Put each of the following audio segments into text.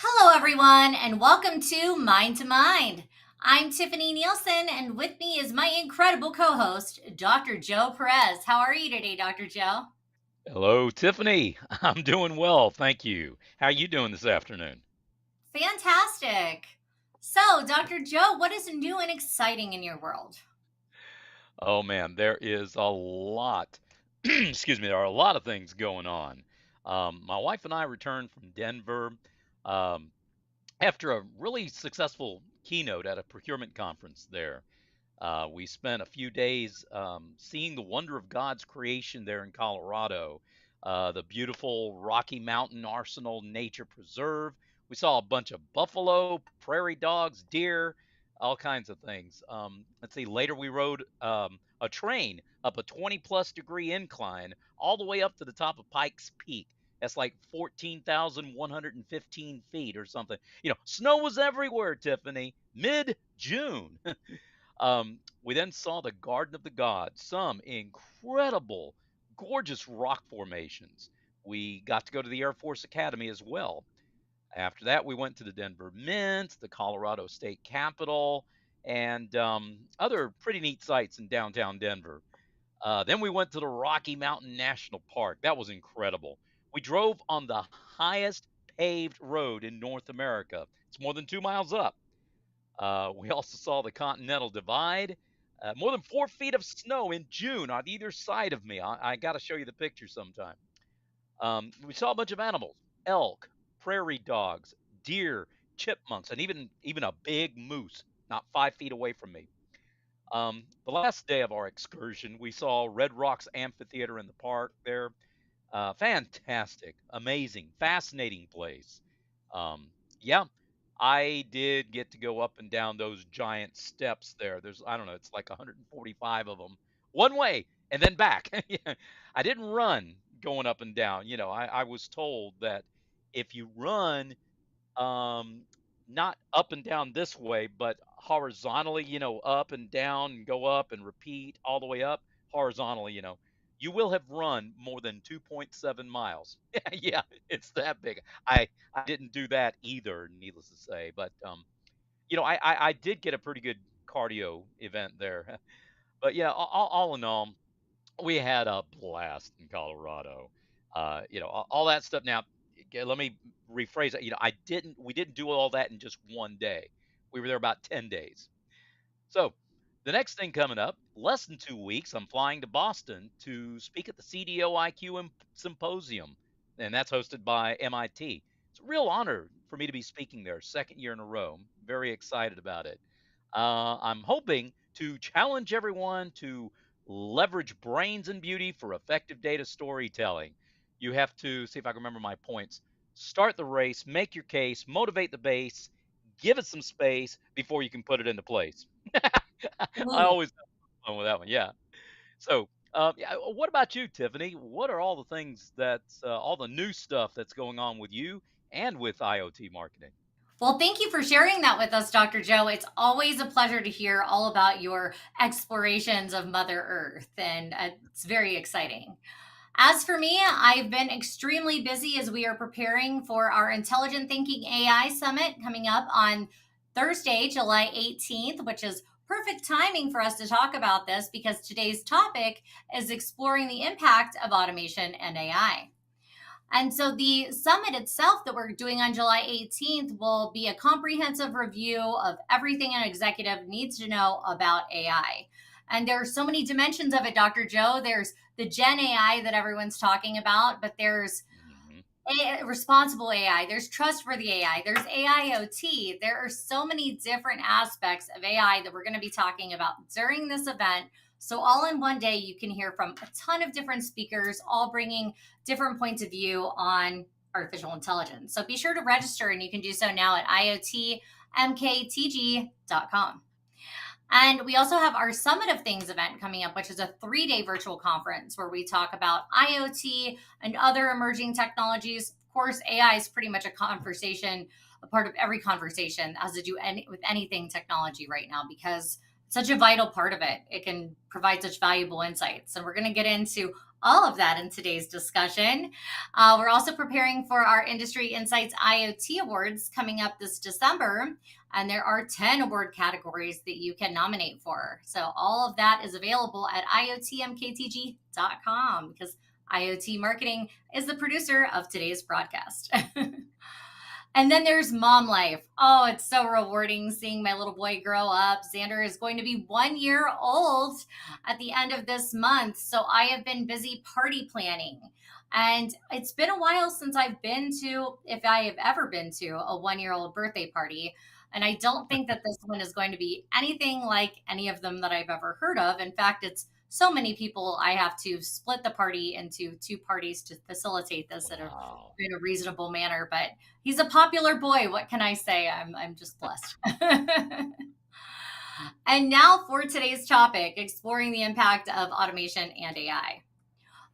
Hello, everyone, and welcome to Mind2Mind. I'm Tiffani Neilson, and with me is my incredible co-host, Dr. Joe Perez. How are you today, Dr. Joe? Hello, Tiffany. I'm doing well, thank you. How are you doing this afternoon? Fantastic. So, Dr. Joe, what is new and exciting in your world? Oh man, there is a lot. Excuse me, there are a lot of things going on. My wife and I returned from Denver um, after a really successful keynote at a procurement conference there. We spent a few days seeing the wonder of God's creation there in Colorado, the beautiful Rocky Mountain Arsenal Nature Preserve. We saw a bunch of buffalo, prairie dogs, deer, all kinds of things. Let's see, later we rode a train up a 20 plus degree incline all the way up to the top of Pikes Peak. That's like 14,115 feet or something. Snow was everywhere, Tiffany, mid June. We then saw the Garden of the Gods, some incredible, gorgeous rock formations. We got to go to the Air Force Academy as well. After that, we went to the Denver Mint, the Colorado State Capitol, and other pretty neat sites in downtown Denver. Then we went to the Rocky Mountain National Park. That was incredible. We drove on the highest paved road in North America. It's more than 2 miles up. We also saw the Continental Divide. More than 4 feet of snow in June on either side of me. I got to show you the picture sometime. We saw a bunch of animals: elk, prairie dogs, deer, chipmunks, and even a big moose not 5 feet away from me. The last day of our excursion, we saw Red Rocks Amphitheater in the park there. Fantastic, amazing, fascinating place. Yeah, I did get to go up and down those giant steps there. I don't know, it's like 145 of them one way and then back. Yeah, I didn't run going up and down. I was told that if you run, um, not up and down this way, but horizontally, up and down and go up and repeat all the way up horizontally, you will have run more than 2.7 miles. Yeah, it's that big. I didn't do that either, needless to say, but I did get a pretty good cardio event there. But yeah, all in all, we had a blast in Colorado. All that stuff. Now, let me rephrase that. We didn't do all that in just one day. We were there about 10 days. So, the next thing coming up, less than 2 weeks, I'm flying to Boston to speak at the CDO Symposium, and that's hosted by MIT. It's a real honor for me to be speaking there, second year in a row. Very excited about it. I'm hoping to challenge everyone to leverage brains and beauty for effective data storytelling. You have to see if I can remember my points. Start the race, make your case, motivate the base, give it some space before you can put it into place. I Ooh. always have fun with that one. Yeah. So, yeah. What about you, Tiffany? What are all the things all the new stuff that's going on with you and with IoT marketing? Well, thank you for sharing that with us, Dr. Joe. It's always a pleasure to hear all about your explorations of Mother Earth, and it's very exciting. As for me, I've been extremely busy as we are preparing for our Intelligent Thinking AI Summit coming up on Thursday, July 18th, which is perfect timing for us to talk about this because today's topic is exploring the impact of automation and AI. And so the summit itself that we're doing on July 18th will be a comprehensive review of everything an executive needs to know about AI. And there are so many dimensions of it, Dr. Joe. There's the Gen AI that everyone's talking about, but there's Mhm. responsible AI, there's trustworthy AI, there's AIoT. There are so many different aspects of AI that we're going to be talking about during this event. So, all in one day, you can hear from a ton of different speakers, all bringing different points of view on artificial intelligence. So, be sure to register, and you can do so now at iotmktg.com. And we also have our Summit of Things event coming up, which is a 3 day virtual conference where we talk about IoT and other emerging technologies. Of course, AI is pretty much a conversation, a part of every conversation that has to do with anything technology right now, because it's such a vital part of it. It can provide such valuable insights. And we're going to get into all of that in today's discussion. We're also preparing for our Industry Insights IoT Awards coming up this December. And there are 10 award categories that you can nominate for. So all of that is available at iotmktg.com, because IoT Marketing is the producer of today's broadcast. And then there's mom life. Oh, it's so rewarding seeing my little boy grow up. Xander is going to be 1 year old at the end of this month. So I have been busy party planning. And it's been a while since I've been to, if I have ever been to, a 1 year old birthday party. And I don't think that this one is going to be anything like any of them that I've ever heard of. In fact, it's so many people, I have to split the party into two parties to facilitate this Wow. in a reasonable manner. But he's a popular boy. What can I say? I'm just blessed. And now for today's topic, exploring the impact of automation and AI.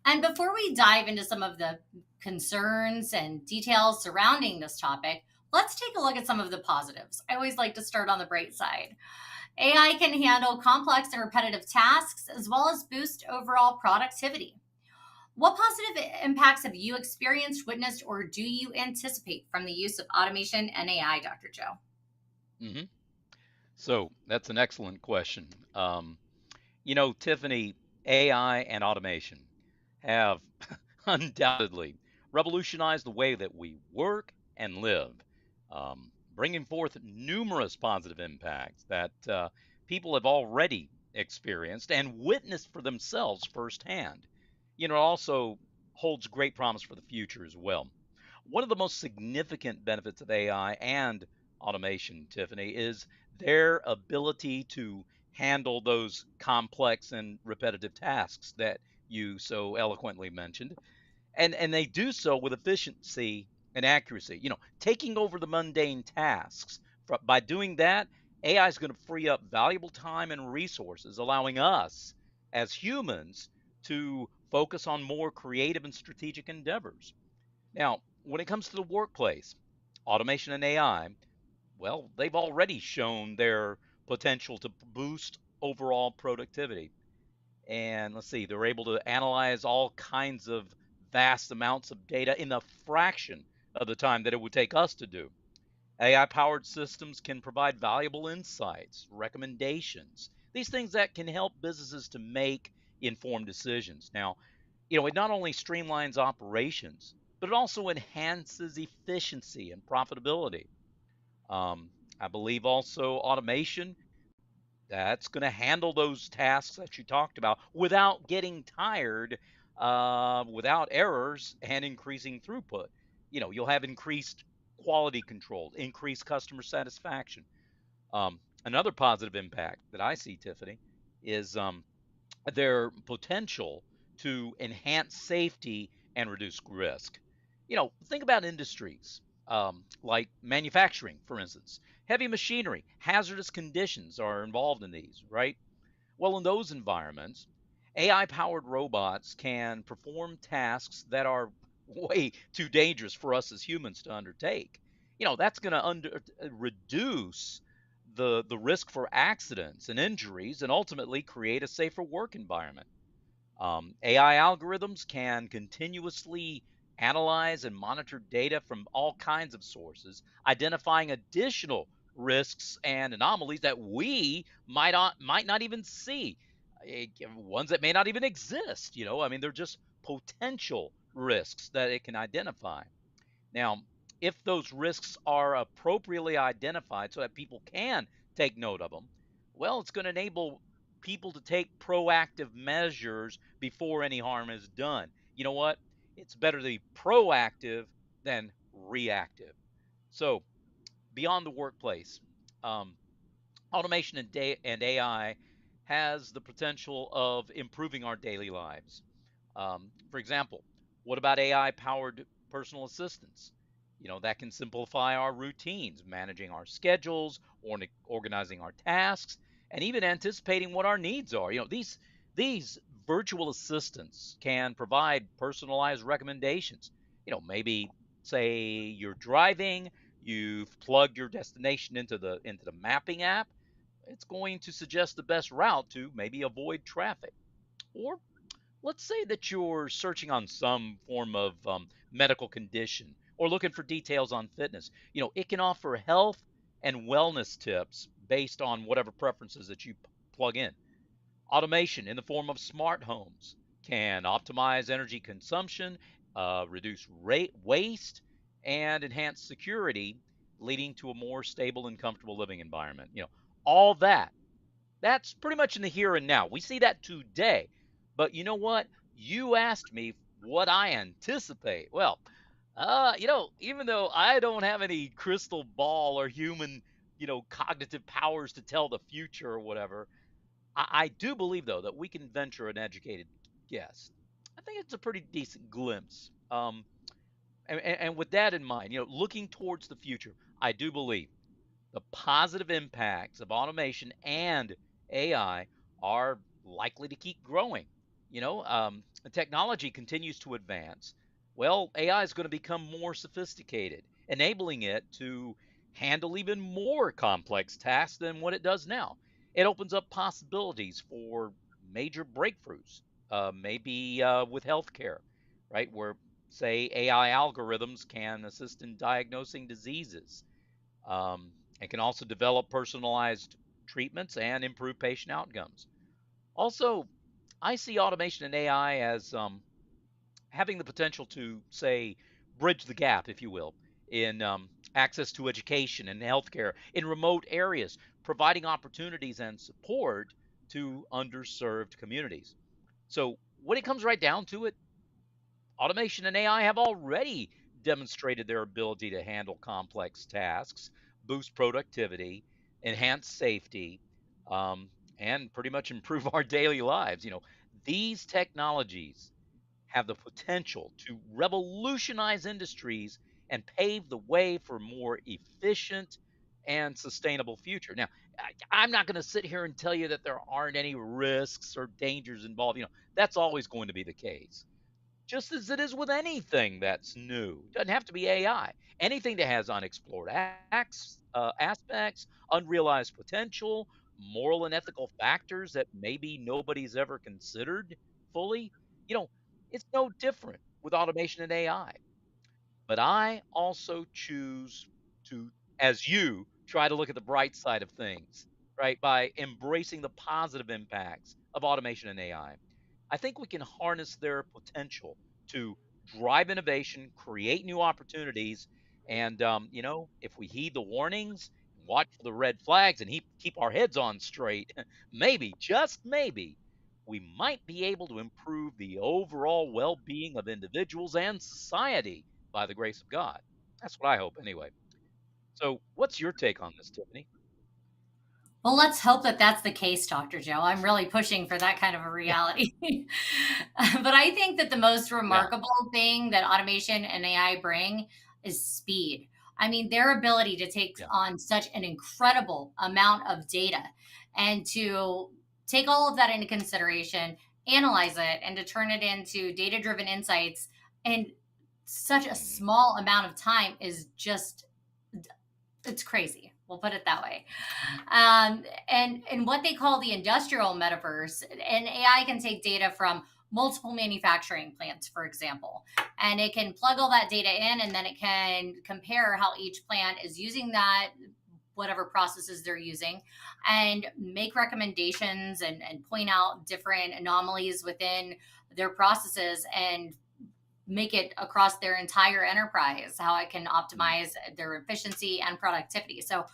And before we dive into some of the concerns and details surrounding this topic, let's take a look at some of the positives. I always like to start on the bright side. AI can handle complex and repetitive tasks as well as boost overall productivity. What positive impacts have you experienced, witnessed, or do you anticipate from the use of automation and AI, Dr. Joe? hmm So that's an excellent question. Tiffany, AI and automation have undoubtedly revolutionized the way that we work and live, bringing forth numerous positive impacts that people have already experienced and witnessed for themselves firsthand. It also holds great promise for the future as well. One of the most significant benefits of AI and automation, Tiffany, is their ability to handle those complex and repetitive tasks that you so eloquently mentioned. And they do so with efficiency and accuracy, taking over the mundane tasks. By doing that, AI is going to free up valuable time and resources, allowing us as humans to focus on more creative and strategic endeavors. Now, when it comes to the workplace, automation and AI, well, they've already shown their potential to boost overall productivity. And let's see, they're able to analyze all kinds of vast amounts of data in a fraction of the time that it would take us to do. AI powered systems can provide valuable insights, recommendations, these things that can help businesses to make informed decisions. Now, it not only streamlines operations, but it also enhances efficiency and profitability. Um, I believe also automation that's going to handle those tasks that you talked about without getting tired, without errors, and increasing throughput. You'll have increased quality control, increased customer satisfaction. Another positive impact that I see, Tiffany, is their potential to enhance safety and reduce risk. Think about industries like manufacturing, for instance. Heavy machinery, hazardous conditions are involved in these, right? Well, in those environments, AI powered robots can perform tasks that are way too dangerous for us as humans to undertake. That's going to reduce the risk for accidents and injuries and ultimately create a safer work environment. AI algorithms can continuously analyze and monitor data from all kinds of sources, identifying additional risks and anomalies that we might not even see, ones that may not even exist. I mean, they're just potential risks that it can identify. Now, if those risks are appropriately identified so that people can take note of them, well, it's going to enable people to take proactive measures before any harm is done. You know what? It's better to be proactive than reactive. So, beyond the workplace, um, automation and AI has the potential of improving our daily lives. For example, what about AI powered personal assistants? That can simplify our routines, managing our schedules, or organizing our tasks, and even anticipating what our needs are. These virtual assistants can provide personalized recommendations. Maybe say you're driving, you've plugged your destination into the mapping app, it's going to suggest the best route to maybe avoid traffic. Or let's say that you're searching on some form of medical condition or looking for details on fitness. It can offer health and wellness tips based on whatever preferences that you plug in. Automation in the form of smart homes can optimize energy consumption, reduce waste, and enhance security, leading to a more stable and comfortable living environment. All that's pretty much in the here and now. We see that today. But you know what? You asked me what I anticipate. Well, even though I don't have any crystal ball or human, cognitive powers to tell the future or whatever, I do believe, though, that we can venture an educated guess. I think it's a pretty decent glimpse. And with that in mind, looking towards the future, I do believe the positive impacts of automation and AI are likely to keep growing. The technology continues to advance. Well, AI is going to become more sophisticated, enabling it to handle even more complex tasks than what it does now. It opens up possibilities for major breakthroughs, maybe with healthcare, right? Where, say, AI algorithms can assist in diagnosing diseases, and can also develop personalized treatments and improve patient outcomes. Also, I see automation and AI as having the potential to, say, bridge the gap, if you will, in access to education and healthcare in remote areas, providing opportunities and support to underserved communities. So, when it comes right down to it, automation and AI have already demonstrated their ability to handle complex tasks, boost productivity, enhance safety, and pretty much improve our daily lives. These technologies have the potential to revolutionize industries and pave the way for a more efficient and sustainable future. Now, I'm not going to sit here and tell you that there aren't any risks or dangers involved. That's always going to be the case, just as it is with anything that's new. It doesn't have to be AI. Anything that has unexplored aspects, unrealized potential, moral and ethical factors that maybe nobody's ever considered fully, you know, it's no different with automation and AI. But I also choose to, as you, try to look at the bright side of things, right? By embracing the positive impacts of automation and AI. I think we can harness their potential to drive innovation, create new opportunities, and if we heed the warnings and watch for the red flags and keep our heads on straight, maybe, just maybe, we might be able to improve the overall well-being of individuals and society by the grace of God. That's what I hope anyway. So, what's your take on this, Tiffany? Well, let's hope that that's the case, Dr. Joe. I'm really pushing for that kind of a Yeah, reality. But I think that the most yeah, remarkable thing that automation and AI bring is speed. I mean, their ability to take yeah. on such an incredible amount of data and to take all of that into consideration, analyze it, and to turn it into data driven insights in such a Mhm, small amount of time is just, it's crazy. We'll put it that way. And what they call the industrial metaverse, and AI can take data from multiple manufacturing plants, for example, and it can plug all that data in, and then it can compare how each plant is using that, whatever processes they're using, and make recommendations and point out different anomalies within their processes and make it across their entire enterprise, how it can mm, optimize their efficiency and productivity. So,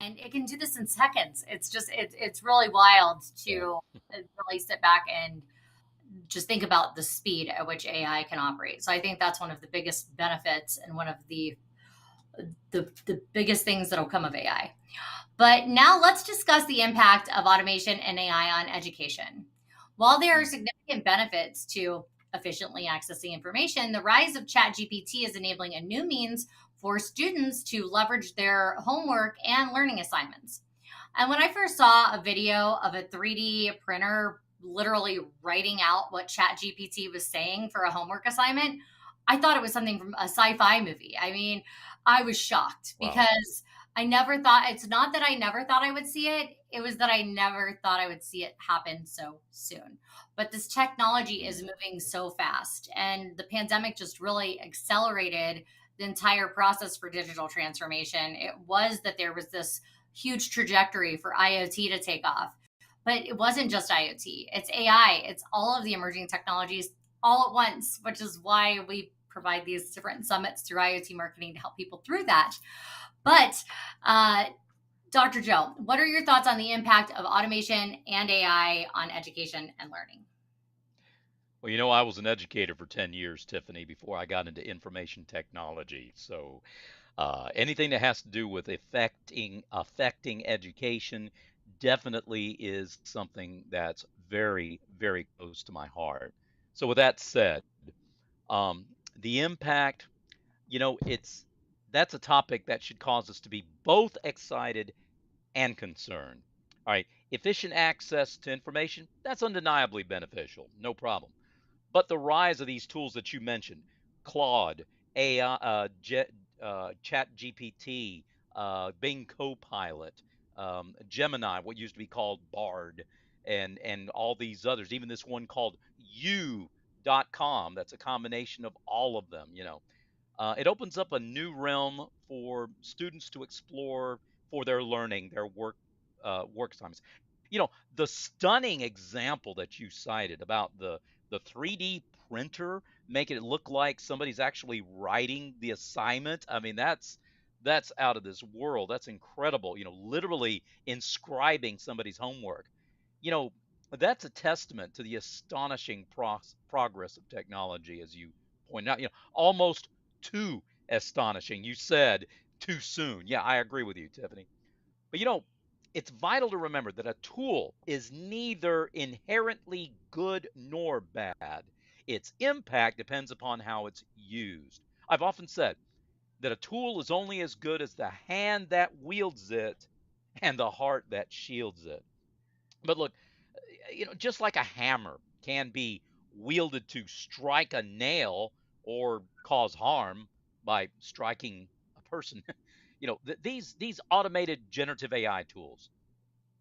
and it can do this in seconds. It's just, it's really wild yeah, to really sit back and just think about the speed at which AI can operate. So I think that's one of the biggest benefits and one of the biggest things that'll come of AI. But now let's discuss the impact of automation and AI on education. While there are Mm. significant benefits to efficiently accessing information, the rise of ChatGPT is enabling a new means for students to leverage their homework and learning assignments. And when I first saw a video of a 3D printer literally writing out what ChatGPT was saying for a homework assignment, I thought it was something from a sci-fi movie. I mean, I was shocked Wow. because I never thought, it's not that I never thought I would see it. It was that I never thought I would see it happen so soon. But this technology is Mm. moving so fast, and the pandemic just really accelerated the entire process for digital transformation. It was that there was this huge trajectory for IoT to take off. But it wasn't just IoT, it's AI, it's all of the emerging technologies all at once, which is why we provide these different summits through IoT marketing to help people through that. But uh, Dr. Joe, what are your thoughts on the impact of automation and AI on education and learning? Well, I was an educator for 10 years, Tiffany, before I got into information technology. So anything that has to do with affecting education definitely is something that's very, very close to my heart. So with that said, um, the impact, it's that's a topic that should cause us to be both excited and concerned. All right, efficient access to information, that's undeniably beneficial, no problem. But the rise of these tools that you mentioned, Claude, AI, Chat GPT, Bing Copilot, Gemini, what used to be called Bard, and all these others, even this one called you.com, that's a combination of all of them, it opens up a new realm for students to explore for their learning, their work assignments. The stunning example that you cited about the 3D printer making it look like somebody's actually writing the assignment. I mean, that's out of this world. That's incredible. Literally inscribing somebody's homework. You know, that's a testament to the astonishing progress of technology, as you pointed out. Almost too astonishing. You said too soon. Yeah, I agree with you, Tiffany. But it's vital to remember that a tool is neither inherently good nor bad. Its impact depends upon how it's used. I've often said that a tool is only as good as the hand that wields it and the heart that shields it. But look, just like a hammer can be wielded to strike a nail or cause harm by striking a person, these automated generative AI tools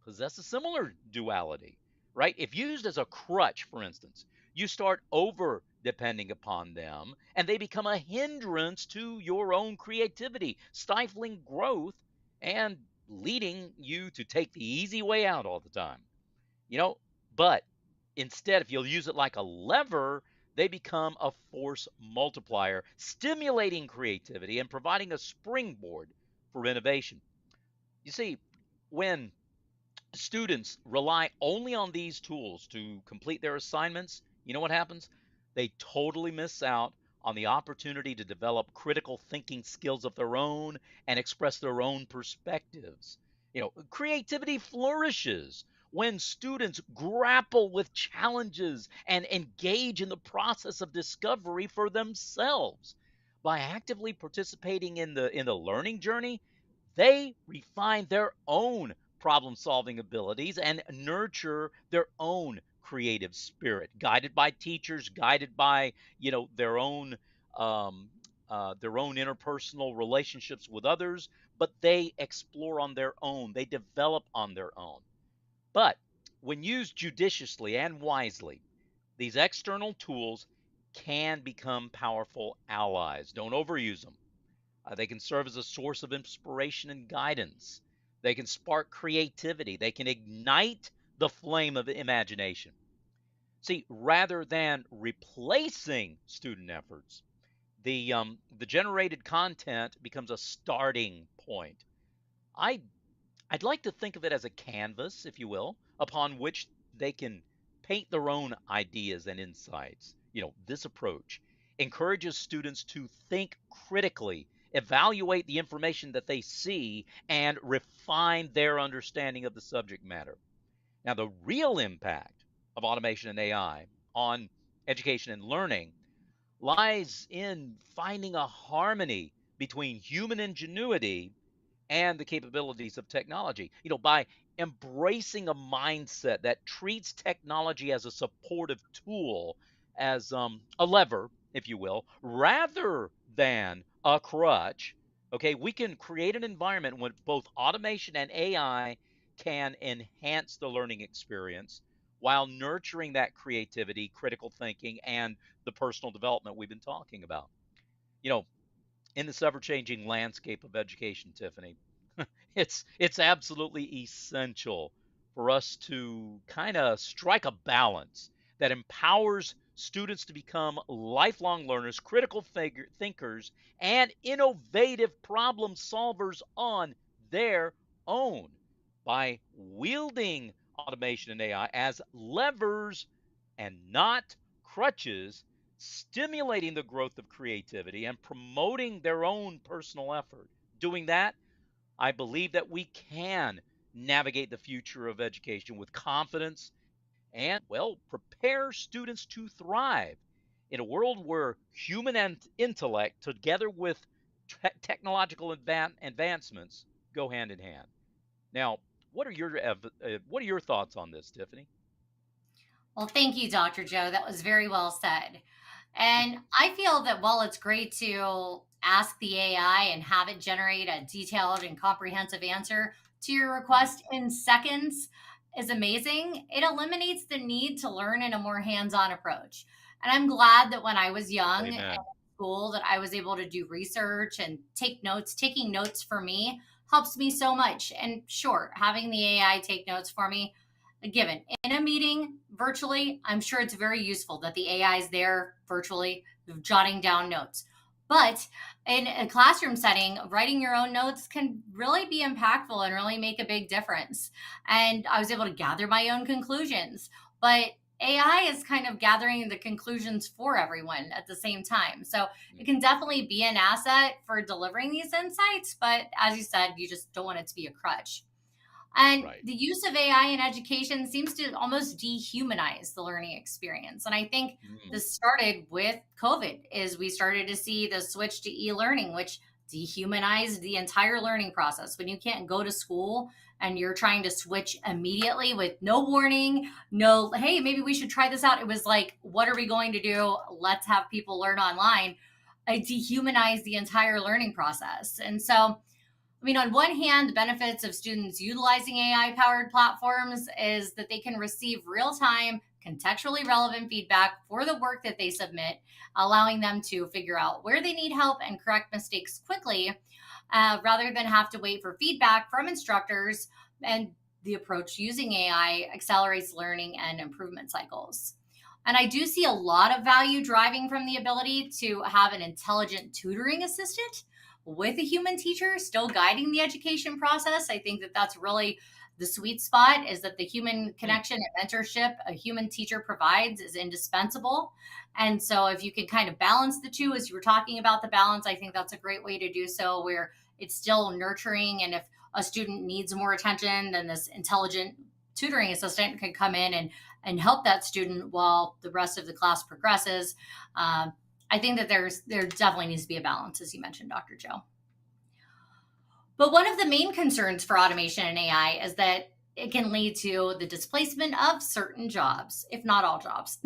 possess a similar duality, right? If used as a crutch, for instance, you start over depending upon them and they become a hindrance to your own creativity, stifling growth and leading you to take the easy way out all the time. You know, but instead, if you'll use it like a lever, they become a force multiplier, stimulating creativity and providing a springboard for innovation. You see, when students rely only on these tools to complete their assignments, you know what happens? They totally miss out on the opportunity to develop critical thinking skills of their own and express their own perspectives. Creativity flourishes when students grapple with challenges and engage in the process of discovery for themselves. By actively participating in the learning journey, they refine their own problem solving abilities and nurture their own creative spirit, guided by teachers, guided by um, their own interpersonal relationships with others. But they explore on their own, they develop on their own. But when used judiciously and wisely, these external tools can become powerful allies. Don't overuse them. They can serve as a source of inspiration and guidance. They can spark creativity. They can ignite the flame of imagination. See, rather than replacing student efforts, the generated content becomes a starting point. I I'd like to think of it as a canvas, if you will, upon which they can paint their own ideas and insights. This approach encourages students to think critically, evaluate the information that they see, and refine their understanding of the subject matter. Now, the real impact of automation and AI on education and learning lies in finding a harmony between human ingenuity and the capabilities of technology. By embracing a mindset that treats technology as a supportive tool, as a lever, if you will, rather than a crutch. Okay, we can create an environment when both automation and AI can enhance the learning experience while nurturing that creativity, critical thinking, and the personal development we've been talking about. You know, in this ever-changing landscape of education, Tiffani, it's absolutely essential for us to kind of strike a balance that empowers students to become lifelong learners, critical thinkers, and innovative problem solvers on their own by wielding automation and AI as levers and not crutches, stimulating the growth of creativity and promoting their own personal effort. Doing that, I believe that we can navigate the future of education with confidence and, well, prepare students to thrive in a world where human intellect, together with technological advancements, go hand in hand. Now, what are your thoughts on this, Tiffani? Well, thank you, Dr. Joe. That was very well said. And I feel that while it's great to ask the AI and have it generate a detailed and comprehensive answer to your Mhm. request in seconds is amazing, it eliminates the need to learn in a more hands on approach. And I'm glad that when I was young and in Amen. school that I was able to do research and take notes. Taking notes for me helps me so much. And sure, having the AI take notes for me, a given in a meeting virtually, I'm sure it's very useful that the AI is there virtually jotting down notes. But in a classroom setting, writing your own notes can really be impactful and really make a big difference. And I was able to gather my own conclusions, but AI is kind of gathering the conclusions for everyone at the same time. So it can Mhm. definitely be an asset for delivering these insights. But as you said, you just don't want it to be a crutch. And Right. the use of AI in education seems to almost dehumanize the learning experience. And I think Mm. this started with COVID, is we started to see the switch to e-learning, which dehumanized the entire learning process. When you can't go to school and you're trying to switch immediately with no warning, no, hey, maybe we should try this out. It was like, what are we going to do? Let's have people learn online. It dehumanized the entire learning process. And so I mean, on one hand, the benefits of students utilizing AI powered platforms is that they can receive real time, contextually relevant feedback for the work that they submit, allowing them to figure out where they need help and correct mistakes quickly, rather than have to wait for feedback from instructors. And the approach using AI accelerates learning and improvement cycles. And I do see a lot of value driving from the ability to have an intelligent tutoring assistant with a human teacher still guiding the education process. I think that that's really the sweet spot, is that the human Mm. connection and mentorship a human teacher provides is indispensable. And so if you can kind of balance the two, as you were talking about the balance, I think that's a great way to do so, where it's still nurturing. And if a student needs more attention, then this intelligent tutoring assistant can come in and help that student while the rest of the class progresses. I think that there definitely needs to be a balance, as you mentioned, Dr. Joe. But one of the main concerns for automation and AI is that it can lead to the displacement of certain jobs, if not all jobs,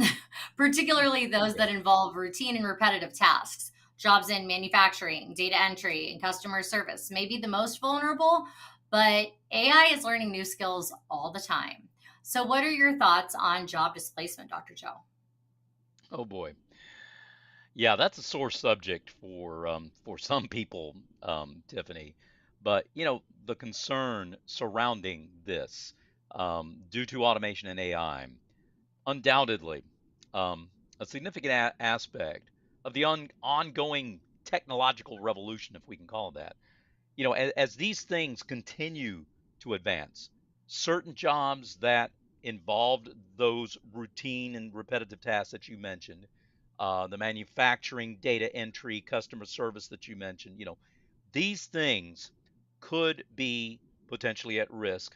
particularly those Okay. that involve routine and repetitive tasks. Jobs in manufacturing, data entry, and customer service may be the most vulnerable, but AI is learning new skills all the time. So, what are your thoughts on job displacement, Dr. Joe? Oh boy. Yeah, that's a sore subject for some people, Tiffany. But the concern surrounding this, due to automation and AI, undoubtedly, a significant aspect of the ongoing technological revolution, if we can call it that. As these things continue to advance, certain jobs that involved those routine and repetitive tasks that you mentioned, the manufacturing, data entry, customer service that you mentioned. These things could be potentially at risk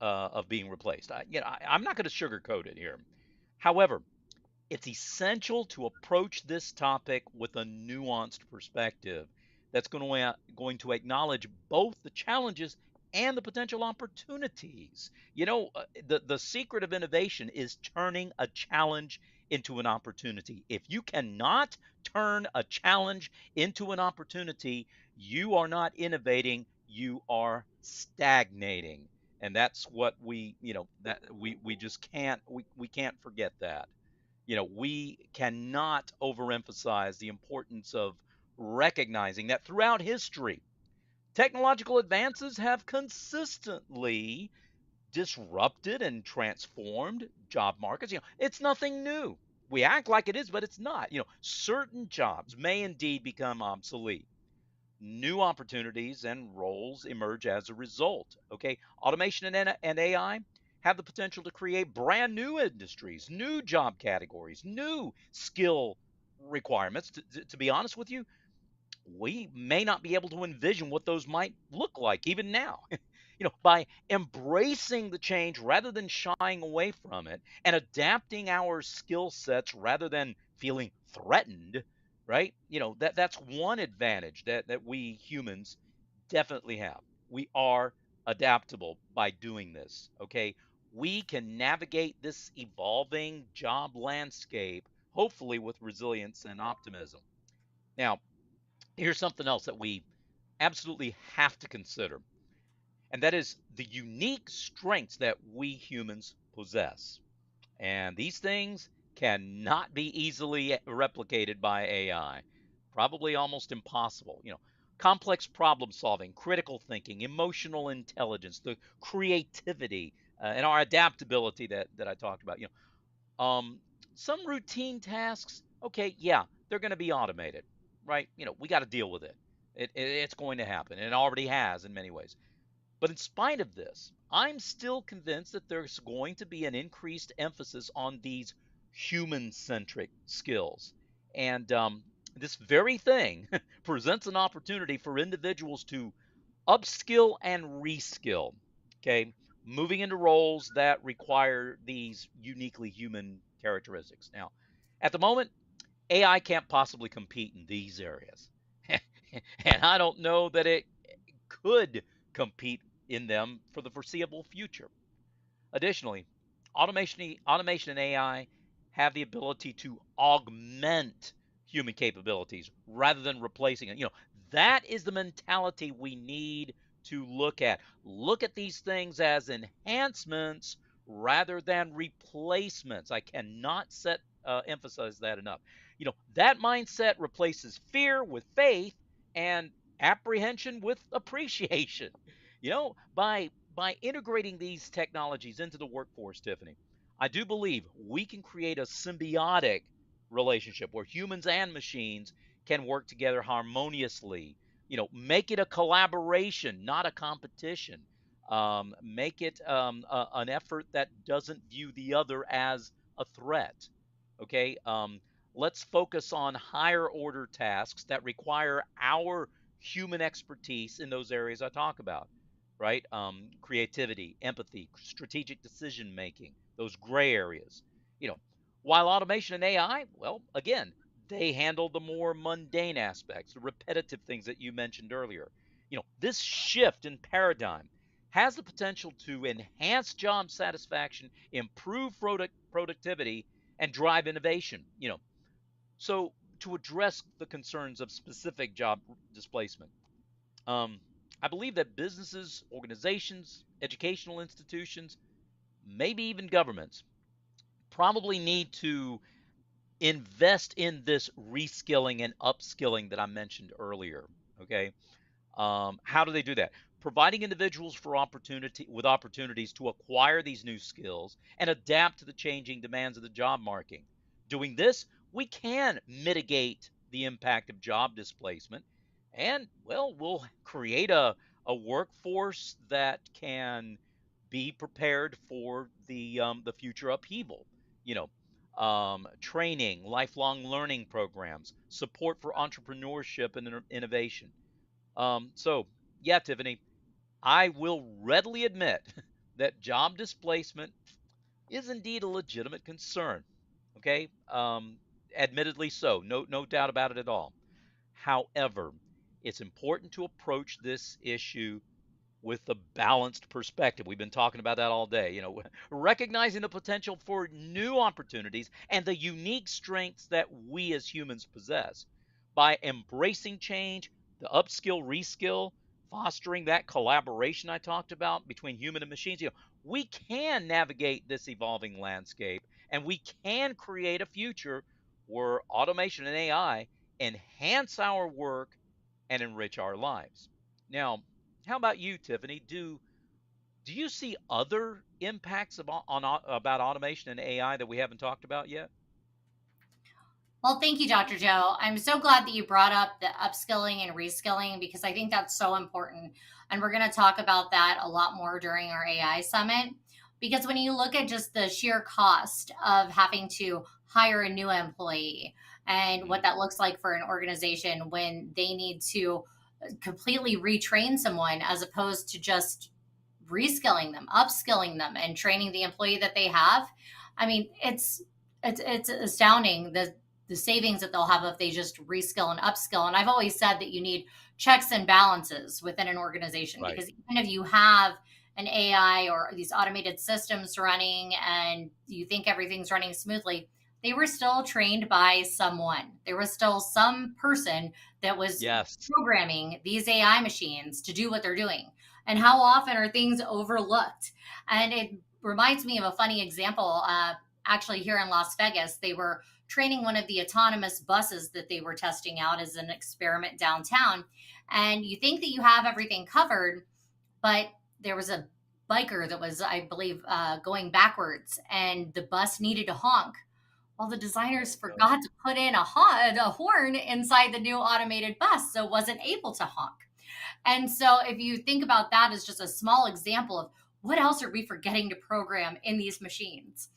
of being replaced. I'm not going to sugarcoat it here. However, it's essential to approach this topic with a nuanced perspective that's going to acknowledge both the challenges and the potential opportunities. The secret of innovation is turning a challenge into an opportunity. If you cannot turn a challenge into an opportunity, you are not innovating, you are stagnating. And that's what we just we can't forget that. We cannot overemphasize the importance of recognizing that throughout history, technological advances have consistently disrupted and transformed job markets. It's nothing new. We act like it is, but it's not. Certain jobs may indeed become obsolete. New opportunities and roles emerge as a result. Okay, automation and AI have the potential to create brand new industries, new job categories, new skill requirements. To be honest with you, we may not be able to envision what those might look like even now. By embracing the change rather than shying away from it and adapting our skill sets rather than feeling threatened, right? That's one advantage that we humans definitely have. We are adaptable by doing this, okay? We can navigate this evolving job landscape hopefully with resilience and optimism. Now, here's something else that we absolutely have to consider, and that is the unique strengths that we humans possess. And these things cannot be easily replicated by AI. Probably almost impossible. Complex problem solving, critical thinking, emotional intelligence, the creativity, and our adaptability that I talked about. Some routine tasks, okay, yeah, they're going to be automated, right? We got to deal with it. It's going to happen, and it already has in many ways. But in spite of this, I'm still convinced that there's going to be an increased emphasis on these human centric skills. And this very thing presents an opportunity for individuals to upskill and reskill, okay, moving into roles that require these uniquely human characteristics. Now, at the moment, AI can't possibly compete in these areas. And I don't know that it could compete in them for the foreseeable future. Additionally, automation and AI have the ability to augment human capabilities rather than replacing it. That is the mentality we need to look at. Look at these things as enhancements rather than replacements. I cannot emphasize that enough. That mindset replaces fear with faith and apprehension with appreciation. By integrating these technologies into the workforce, Tiffani, I do believe we can create a symbiotic relationship where humans and machines can work together harmoniously. Make it a collaboration, not a competition. Make it an effort that doesn't view the other as a threat. Okay. Let's focus on higher order tasks that require our human expertise in those areas I talk about, right? Creativity, empathy, strategic decision making, those gray areas. You know, while automation and AI, well, again, they handle the more mundane aspects, the repetitive things that you mentioned earlier. This shift in paradigm has the potential to enhance job satisfaction, improve productivity, and drive innovation. So to address the concerns of specific job displacement, um, I believe that businesses, organizations, educational institutions, maybe even governments probably need to invest in this reskilling and upskilling that I mentioned earlier. Okay. How do they do that? Providing individuals with opportunities to acquire these new skills and adapt to the changing demands of the job market. Doing this, we can mitigate the impact of job displacement, and well, we'll create a workforce that can be prepared for the future upheaval. You know, training, lifelong learning programs, support for entrepreneurship and innovation. So, yeah, Tiffany, I will readily admit that job displacement is indeed a legitimate concern. Okay, admittedly so, no doubt about it at all. However, it's important to approach this issue with a balanced perspective. We've been talking about that all day. Recognizing the potential for new opportunities and the unique strengths that we as humans possess. By embracing change, the upskill, reskill, fostering that collaboration I talked about between human and machines, we can navigate this evolving landscape and we can create a future where automation and AI enhance our work and enrich our lives. Now, how about you, Tiffany? Do you see other impacts about automation and AI that we haven't talked about yet? Well, thank you, Dr. Joe. I'm so glad that you brought up the upskilling and reskilling because I think that's so important. And we're going to talk about that a lot more during our AI summit. Because when you look at just the sheer cost of having to hire a new employee and what Mhm. that looks like for an organization when they need to completely retrain someone as opposed to just reskilling them, upskilling them, and training the employee that they have. I mean, it's astounding the savings that they'll have if they just reskill and upskill. And I've always said that you need checks and balances within an organization Right. because even if you have an AI or these automated systems running and you think everything's running smoothly, they were still trained by someone. There was still some person that was Yes. programming these AI machines to do what they're doing. And how often are things overlooked? And it reminds me of a funny example. Actually, here in Las Vegas, they were training one of the autonomous buses that they were testing out as an experiment downtown. And you think that you have everything covered, but there was a biker that was, I believe, going backwards, and the bus needed to honk. Well, the Oh designers no. forgot to put in a horn inside the new automated bus, so it wasn't able to honk. And so, if you think about that as just a small example of what else are we forgetting to program in these machines,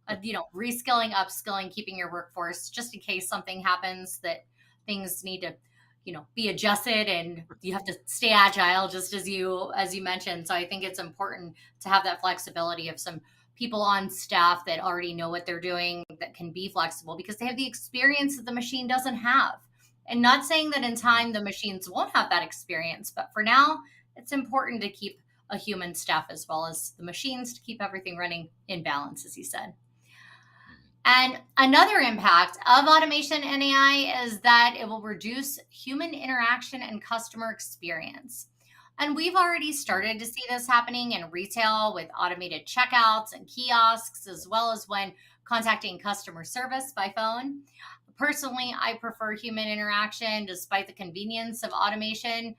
reskilling, upskilling, keeping your workforce just in case something happens that things need to, be adjusted, and you have to stay agile, just as you mentioned. So I think it's important to have that flexibility of some people on staff that already know what they're doing that can be flexible because they have the experience that the machine doesn't have. And not saying that in Mhm. time the machines won't have that experience, but for now, it's important to keep a human staff as well as the machines to keep everything running in balance, as you said. Mhm. And another impact of automation and AI is that it will reduce human interaction and customer experience. And we've already Mhm. started to see this happening in retail with automated checkouts and kiosks, as well as when contacting customer service by phone. Personally, I prefer human interaction despite the convenience of automation.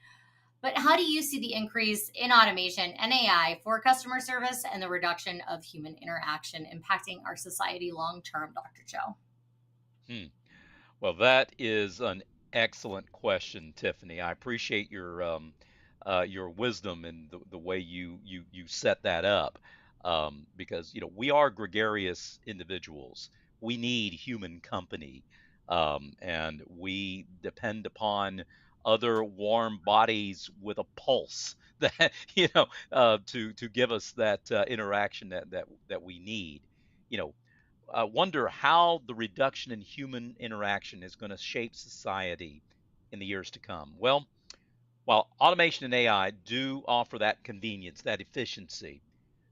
But how do you see the increase in automation and AI for customer service and the reduction of human interaction impacting our society long term, Dr. Joe? Hmm. Well, that is an excellent question, Tiffany. I appreciate your wisdom and the way you set that up, because we are gregarious individuals. We need human company, and we depend upon other warm bodies with a pulse that to give us that interaction that we need. You know, wonder how the reduction in human interaction is going to shape society in the years to come. Well, while automation and AI do offer that convenience, that efficiency,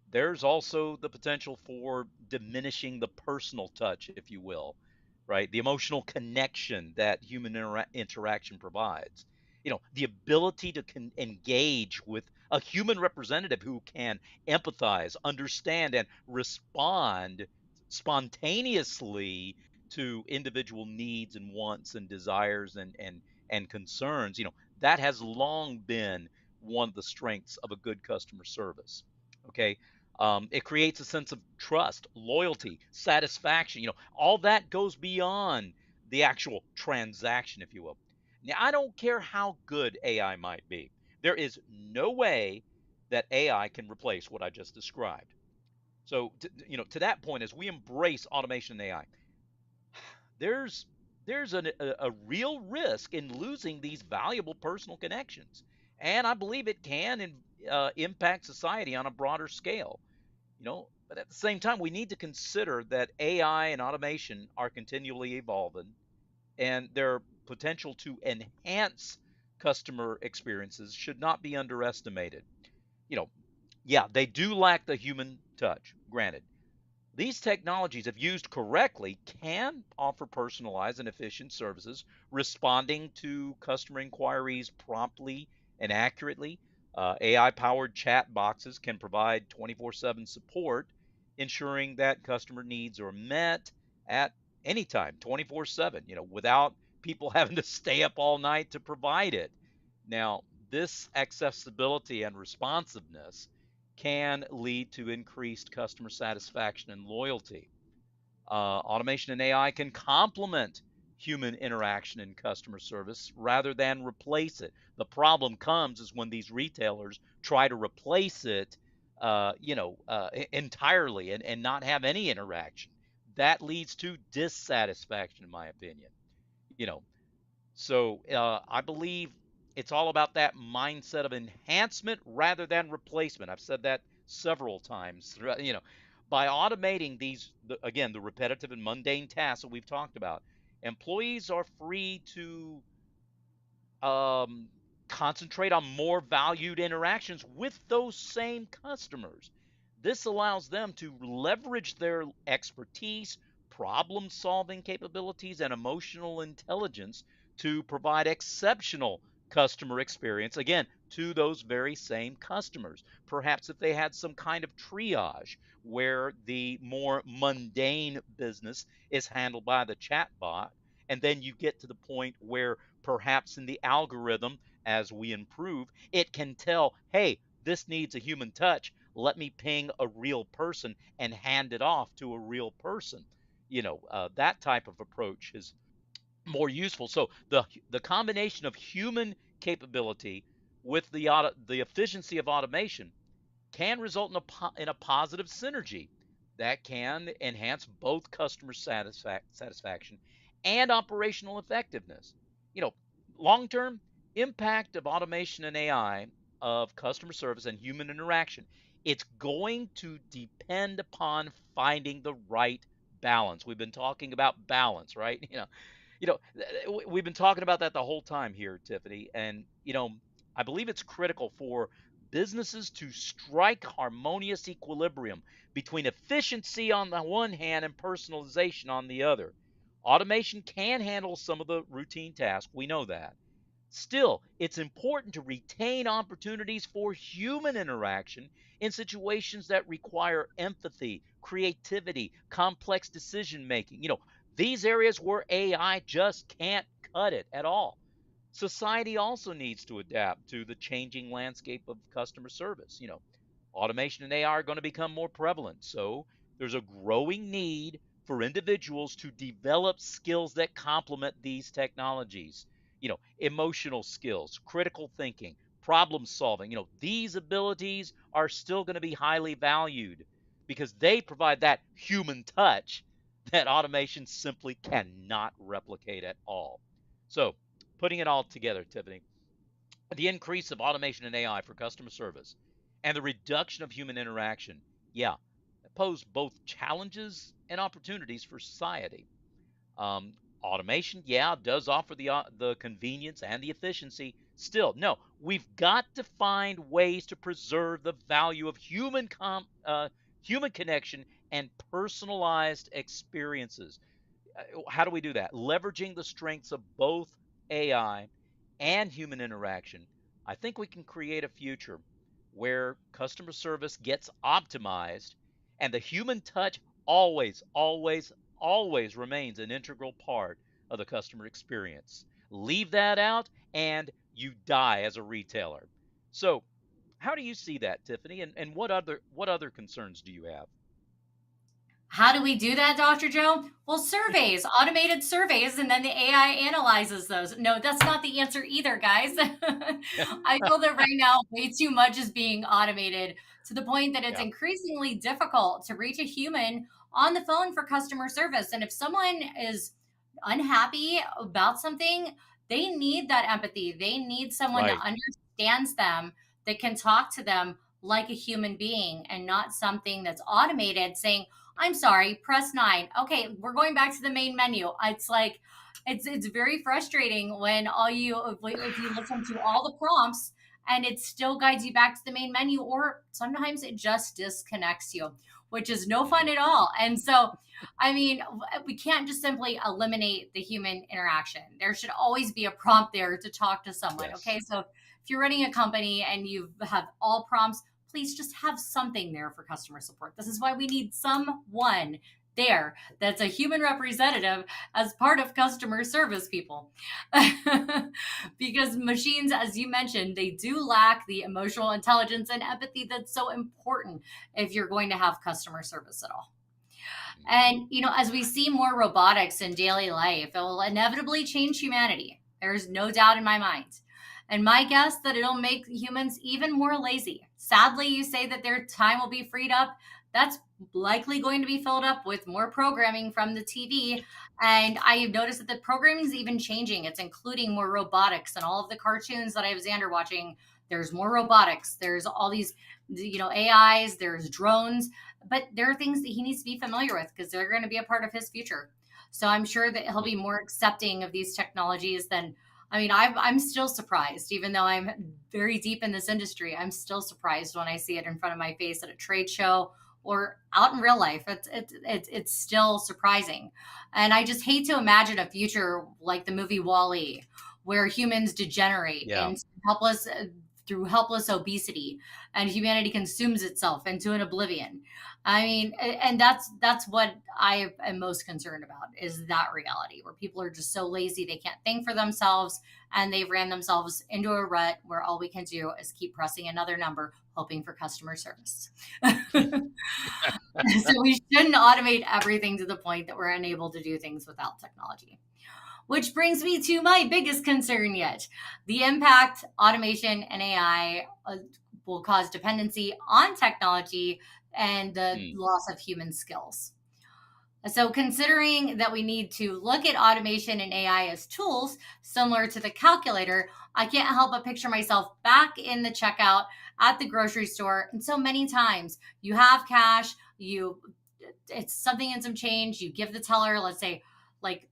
there's also the potential for diminishing the personal touch, if you will, right? The emotional connection that human interaction provides. The ability to engage with a human representative who can empathize, understand, and respond spontaneously to individual needs and wants and desires and concerns. That has long been one of the strengths of a good customer service. Okay, it creates a sense of trust, loyalty, satisfaction. All that goes beyond the actual transaction, if you will. Now, I don't care how good AI might be. There is no way that AI can replace what I just described. So, to that point, as we embrace automation and AI, there's there's a real risk in losing these valuable personal connections, and I believe it can impact society on a broader scale. But at the same time, we need to consider that AI and automation are continually evolving, and their potential to enhance customer experiences should not be underestimated. You know, yeah, they do lack the human touch, granted. These technologies, if used correctly, can offer personalized and efficient services, responding to customer inquiries promptly and accurately. AI powered chat boxes can provide 24/7 support, ensuring that customer needs are met at any time, 24/7, without people having to stay up all night to provide it. Now, this accessibility and responsiveness can lead to increased customer satisfaction and loyalty. Automation and AI can complement human interaction in customer service rather than replace it. The problem comes is when these retailers try to replace it, entirely and not have any interaction. That leads to dissatisfaction, in my opinion. You know, I believe it's all about that mindset of enhancement rather than replacement. I've said that several times. By automating again, the repetitive and mundane tasks that we've talked about, employees are free to um, concentrate on more valued interactions with those same customers. This allows them to leverage their expertise, problem solving capabilities, and emotional intelligence to provide exceptional customer experience, again, to those very same customers. Perhaps if they had some kind of triage where the more mundane business is handled by the chatbot, and then you get to the point where perhaps in the algorithm, as we improve, it can tell, hey, this needs a human touch. Let me ping a real person and hand it off to a real person. That type of approach is more useful. So the combination of human capability with the efficiency of automation can result in a positive synergy that can enhance both customer satisfaction and operational effectiveness. You know, Long term impact of automation and AI of customer service and human interaction, it's going to depend upon finding the right balance. We've been talking about balance, right? We've been talking about that the whole time here, Tiffany, and I believe it's critical for businesses to strike harmonious equilibrium between efficiency on the one hand and personalization on the other. Automation can handle some of the routine tasks, we know that. Still, it's important to retain opportunities for human interaction in situations that require empathy, creativity, complex decision making. These areas where AI just can't cut it at all. Society also needs to adapt to the changing landscape of customer service. Automation and AI are going to become more prevalent. So there's a growing need for individuals to develop skills that complement these technologies. Emotional skills, critical thinking, problem solving. These abilities are still going to be highly valued because they provide that human touch that automation simply cannot replicate at all. So, putting it all together, Tiffany, the increase of automation and AI for customer service and the reduction of human interaction, yeah, pose both challenges and opportunities for society. Automation, yeah, does offer the convenience and the efficiency. Still, no, we've got to find ways to preserve the value of human connection and personalized experiences. How do we do that? Leveraging the strengths of both AI and human interaction. I think we can create a future where customer service gets optimized and the human touch always, always, always remains an integral part of the customer experience. Leave that out and you die as a retailer. So, how do you see that, Tiffany? And what other concerns do you have? How do we do that, Dr. Joe? Well, surveys, automated surveys, and then the AI analyzes those. No, that's not the answer either, guys. I feel that right now, way too much is being automated to the point that it's Yeah, increasingly difficult to reach a human on the phone for customer service. And if someone is unhappy about something, they need that empathy. They need someone that right. understands them, that can talk to them like a human being and not something that's automated saying, I'm sorry, press 9. Okay, we're going back to the main menu. It's like it's very frustrating when all you if you listen to all the prompts and it still guides you back to the main menu, or sometimes it just disconnects you, which is no fun Mhm. at all. And so I mean, we can't just simply eliminate the human interaction. There should always be a prompt there to talk to someone. Yes. Okay, so if you're running a company and you have all prompts, please just have something there for customer support. This is why we need someone there that's a human representative as part of customer service people. Because machines, as you mentioned, they do lack the emotional intelligence and empathy that's so important if you're going to have customer service at all. Mhm. And, as we see more robotics in daily life, it will inevitably change humanity. There's no doubt in my mind. And my guess that it'll make humans even more lazy. Sadly, you say that their time will be freed up. That's likely going to be filled up with more programming from the TV. And I've noticed that the programming is even changing. It's including more robotics and all of the cartoons that I have Xander watching. There's more robotics. There's all these, AIs, there's drones, but there are things that he needs to be familiar with because they're going to be a part of his future. So I'm sure that he'll Yeah. be more accepting of these technologies than, I mean, I'm still surprised, even though I'm very deep in this industry. I'm still surprised when I see it in front of my face at a trade show or out in real life. It's still surprising, and I just hate to imagine a future like the movie Wall-E, where humans degenerate Yeah. into helpless through helpless obesity, and humanity consumes itself into an oblivion. I mean, and that's what I am most concerned about is that reality where people are just so lazy they can't think for themselves and they've ran themselves into a rut where all we can do is keep pressing another number hoping for customer service. So we shouldn't automate everything to the point that we're unable to do things without technology. Which brings me to my biggest concern yet, the impact automation and AI will cause dependency on technology and the Mm. loss of human skills. So, considering that we need to look at automation and AI as tools similar to the calculator, I can't help but picture myself back in the checkout at the grocery store. And so many times you have cash, it's something and some change, you give the teller, let's say, like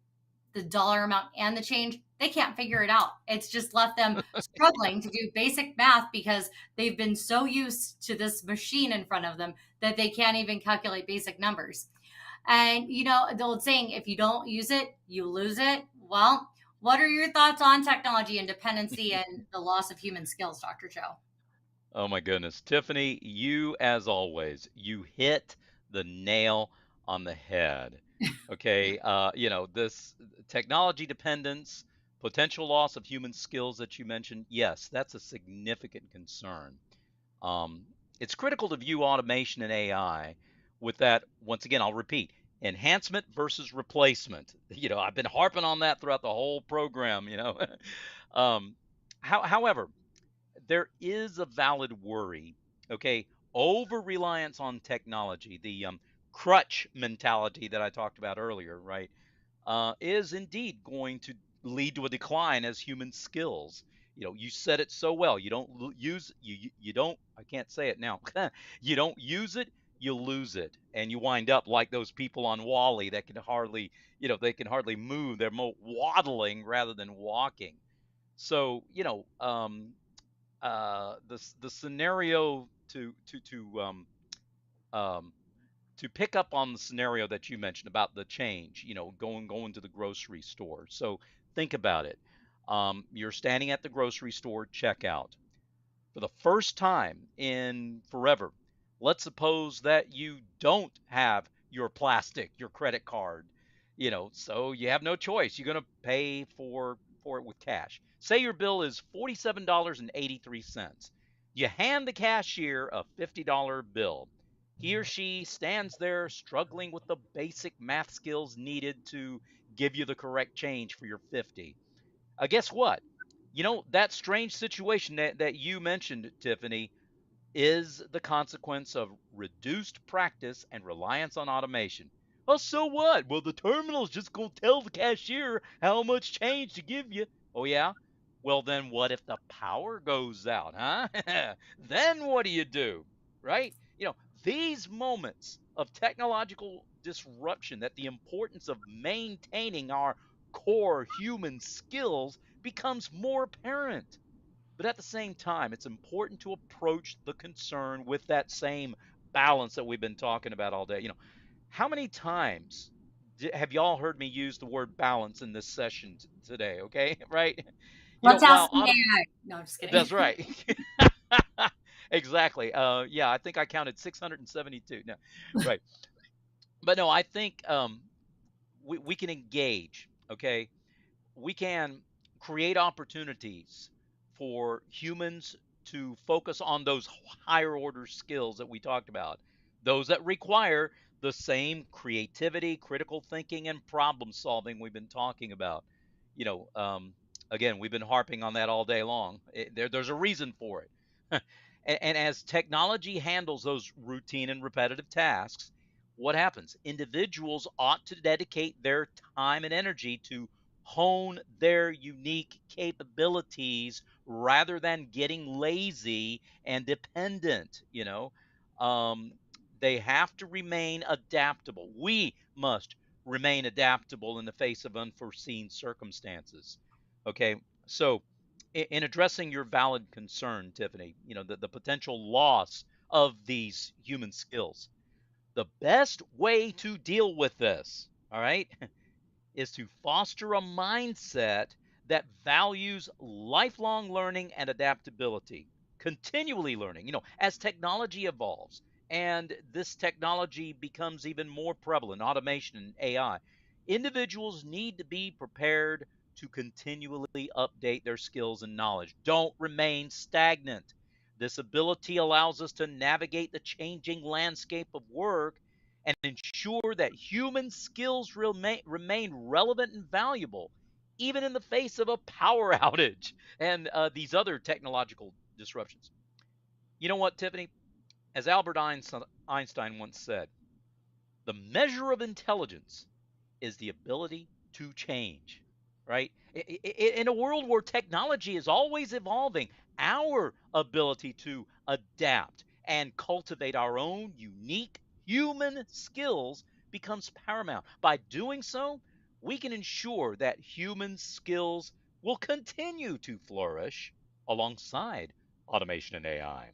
the dollar amount and the change, they can't figure it out. It's just left them struggling to do basic math because they've been so used to this machine in front of them that they can't even calculate basic numbers. And the old saying, if you don't use it, you lose it. Well, what are your thoughts on technology and dependency and the loss of human skills, Dr. Joe? Oh my goodness. Tiffany, you as always, you hit the nail on the head. Okay, this technology dependence, potential loss of human skills that you mentioned, yes, that's a significant concern. Um, it's critical to view automation and AI with that, once again, I'll repeat, enhancement versus replacement. I've been harping on that throughout the whole program. um, however, there is a valid worry, okay? Over reliance on technology, the crutch mentality that I talked about earlier, right, is indeed going to lead to a decline as human skills. You said it so well. You don't use you don't. I can't say it now. You don't use it, you lose it, and you wind up like those people on Wally that can hardly, they can hardly move. They're more waddling rather than walking. So, the scenario um, to pick up on the scenario that you mentioned about the change, going to the grocery store. So think about it. You're standing at the grocery store checkout for the first time in forever. Let's suppose that you don't have your credit card, so you have no choice. You're going to pay for it with cash. Say your bill is $47.83. You hand the cashier a $50 bill. He or she stands there struggling with the basic math skills needed to give you the correct change for your 50. Guess what? That strange situation that you mentioned, Tiffany, is the consequence of reduced practice and reliance on automation. Well, so what? Well, the terminal's just going to tell the cashier how much change to give you. Oh, yeah? Well, then what if the power goes out, huh? Then what do you do? Right? These moments of technological disruption, that the importance of maintaining our core human skills becomes more apparent. But at the same time, it's important to approach the concern with that same balance that we've been talking about all day. How many times have y'all heard me use the word balance in this session today? Okay, right? Let's ask While the AI. No, I'm just kidding. that's right. Exactly. Yeah, I think I counted 672. No, right. But no, I think we can engage. Okay, we can create opportunities for humans to focus on those higher order skills that we talked about, those that require the same creativity, critical thinking, and problem solving we've been talking about. You know, um, Again, we've been harping on that all day long. There's a reason for it. And as technology handles those routine and repetitive tasks, what happens? Individuals ought to dedicate their time and energy to hone their unique capabilities rather than getting lazy and dependent. Um, they have to remain adaptable. We must remain adaptable in the face of unforeseen circumstances. Okay, so in addressing your valid concern, Tiffany, the potential loss of these human skills, the best way to deal with this, all right, is to foster a mindset that values lifelong learning and adaptability, continually learning. As technology evolves and this technology becomes even more prevalent, automation and AI, individuals need to be prepared to continually update their skills and knowledge. Don't remain stagnant. This ability allows us to navigate the changing landscape of work and ensure that human skills remain relevant and valuable, even in the face of a power outage and these other technological disruptions. You know what, Tiffany? As Albert Einstein once said, the measure of intelligence is the ability to change, right? In a world where technology is always evolving, our ability to adapt and cultivate our own unique human skills becomes paramount. By doing so, we can ensure that human skills will continue to flourish alongside automation and AI.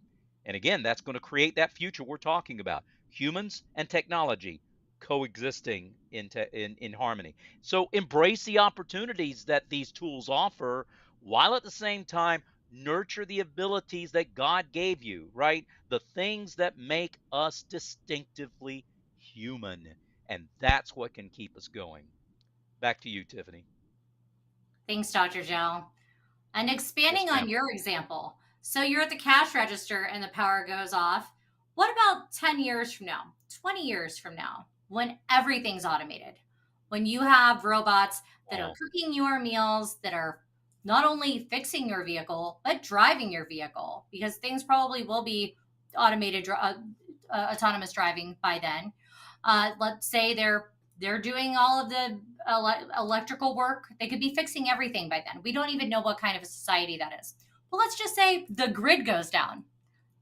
And again, that's going to create that future we're talking about, humans and technology coexisting in harmony. So embrace the opportunities that these tools offer, while at the same time nurture the abilities that God gave you, right? The things that make us distinctively human. And that's what can keep us going. Back to you, Tiffany. Thanks, Dr. Joe. And Yes, expanding on ma'am. your example, so you're at the cash register and the power goes off. What about 10 years from now, 20 years from now, when everything's automated? When you have robots that are Oh, cooking your meals, that are not only fixing your vehicle, but driving your vehicle, because things probably will be automated, autonomous driving by then. Let's say they're doing all of the electrical work. They could be fixing everything by then. We don't even know what kind of a society that is. Well, let's just say the grid goes down.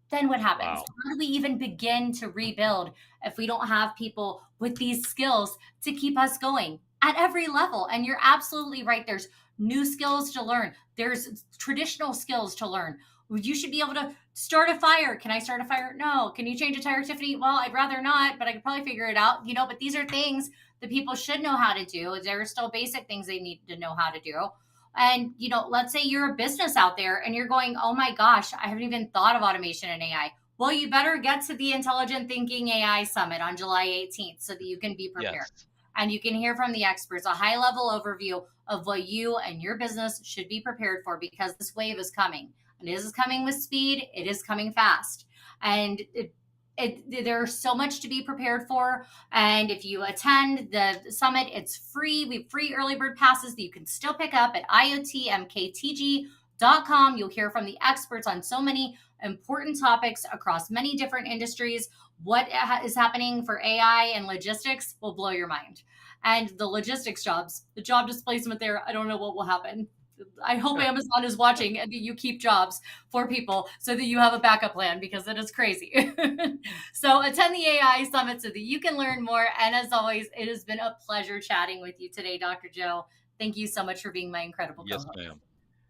Then what happens? wow. How do we even begin to rebuild if we don't have people with these skills to keep us going at every level? And you're absolutely right. There's new skills to learn, there's traditional skills to learn. You should be able to start a fire. Can I start a fire? No. Can you change a tire, Tiffany? Well, I'd rather not, but I could probably figure it out. But these are things that people should know how to do. There are still basic things they need to know how to do. And, let's say you're a business out there and you're going, oh my gosh, I haven't even thought of automation and AI. Well, you better get to the Intelligent Thinking AI Summit on July 18th so that you can be prepared. Yes. And you can hear from the experts a high level overview of what you and your business should be prepared for, because this wave is coming. And it is coming with speed, it is coming fast. And There's so much to be prepared for. And if you attend the summit, it's free. We have free early bird passes that you can still pick up at iotmktg.com. You'll hear from the experts on so many important topics across many different industries. What is happening for AI and logistics will blow your mind. And the logistics jobs, the job displacement there, I don't know what will happen. I hope Amazon is watching and that you keep jobs for people so that you have a backup plan, because it is crazy. So attend the AI Summit so that you can learn more. And as always, it has been a pleasure chatting with you today, Dr. Joe. Thank you so much for being my incredible Yes, co-host. ma'am.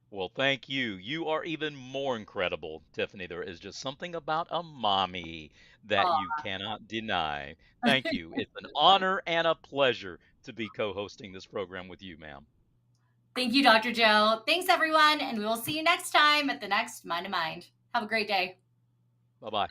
Well, thank you. You are even more incredible, Tiffany. There is just something about a mommy that Oh, you cannot deny. Thank you. It's an honor and a pleasure to be co-hosting this program with you, ma'am. thank you, Dr. Joe. Thanks, everyone. And we will see you next time at the next Mind to Mind. Have a great day. Bye-bye.